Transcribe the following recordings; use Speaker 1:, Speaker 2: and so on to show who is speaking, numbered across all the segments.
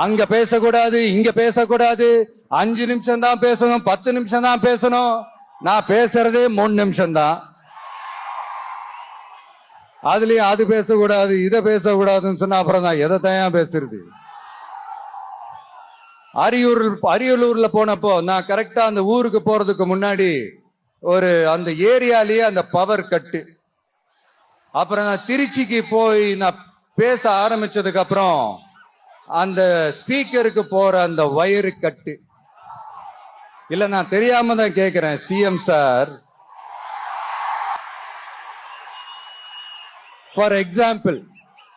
Speaker 1: அங்க பேசக்கூடாது, இங்க பேசக்கூடாது, 5 நிமிஷம் தான் பேசணும், 10 நிமிஷம் தான் பேசணும். நான் பேசுறதே 3 நிமிஷம் தான். அதுலயும் அது பேசக்கூடாது, இதை பேசக்கூடாதுன்னு சொன்னா அப்புறம் தான் எதை தான் பேசுறது? அரியலூர்ல போனப்போ நான் கரெக்டா அந்த ஊருக்கு போறதுக்கு முன்னாடி அந்த ஏரியாலேயே அந்த பவர் கட்டு. அப்புறம் நான் திருச்சிக்கு போய் நான் பேச ஆரம்பிச்சதுக்கு அப்புறம் அந்த ஸ்பீக்கருக்கு போற அந்த வயரு கட்டு. இல்ல நான் தெரியாம தான் கேக்குறேன் சிஎம் சார். ஃபார் எக்ஸாம்பிள்,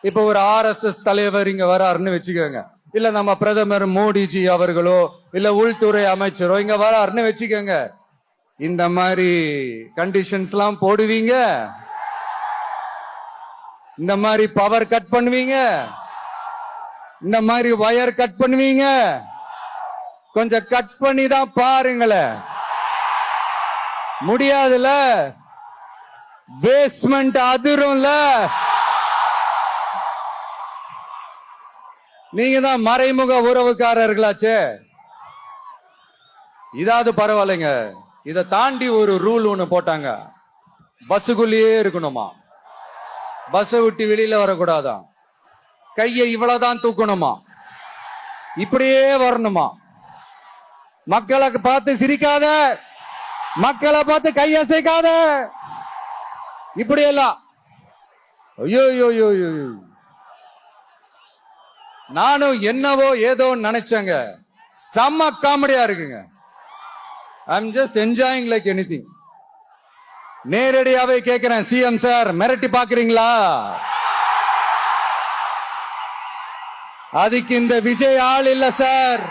Speaker 1: இப்ப ஒரு RSS தலைவர் இங்க வராருன்னு வச்சுக்கோங்க, இல்ல நம்ம பிரதமர் மோடிஜி அவர்களோ இல்ல உள்துறை அமைச்சரோ இங்க வராருன்னு வச்சுக்கோங்க. இந்த மாதிரி கண்டிஷன்ஸ் எல்லாம் போடுவீங்க, இந்த மாதிரி பவர் கட் பண்ணுவீங்க, இந்த மாதிரி வயர் கட் பண்ணுவீங்க. கொஞ்சம் கட் பண்ணி தான் பாருங்களேன். முடியாதுல, பேஸ்மெண்ட் அதிரும்ல. நீங்க தான் மறைமுக உறவுக்காரர்களாச்சே. இதாவது பரவாயில்லைங்க. இதை தாண்டி ஒரு ரூல் ஒண்ணு போட்டாங்க, பஸ்ஸுக்குள்ளேயே இருக்கணுமா, பஸ் விட்டு வெளியில வரக்கூடாதான், கையை இவ்வளவுதான் தூக்கணுமா, இப்படியே வரணுமா, மக்களை பார்த்து சிரிக்காத, மக்களை பார்த்து கையசைக்காத, இப்படி எல்லாம். ஐயோ ஐயோ ஐயோ, நானும் என்னவோ ஏதோ நினைச்சேங்க. செம்ம காமெடியா இருக்குங்க. I'm just enjoying like anything. நேரடியாவே கேட்கிறேன், சிஎம் சார் மிரட்டி பாக்குறீங்களா? அதுக்கு இந்த விஜய் ஆள் இல்ல சார்.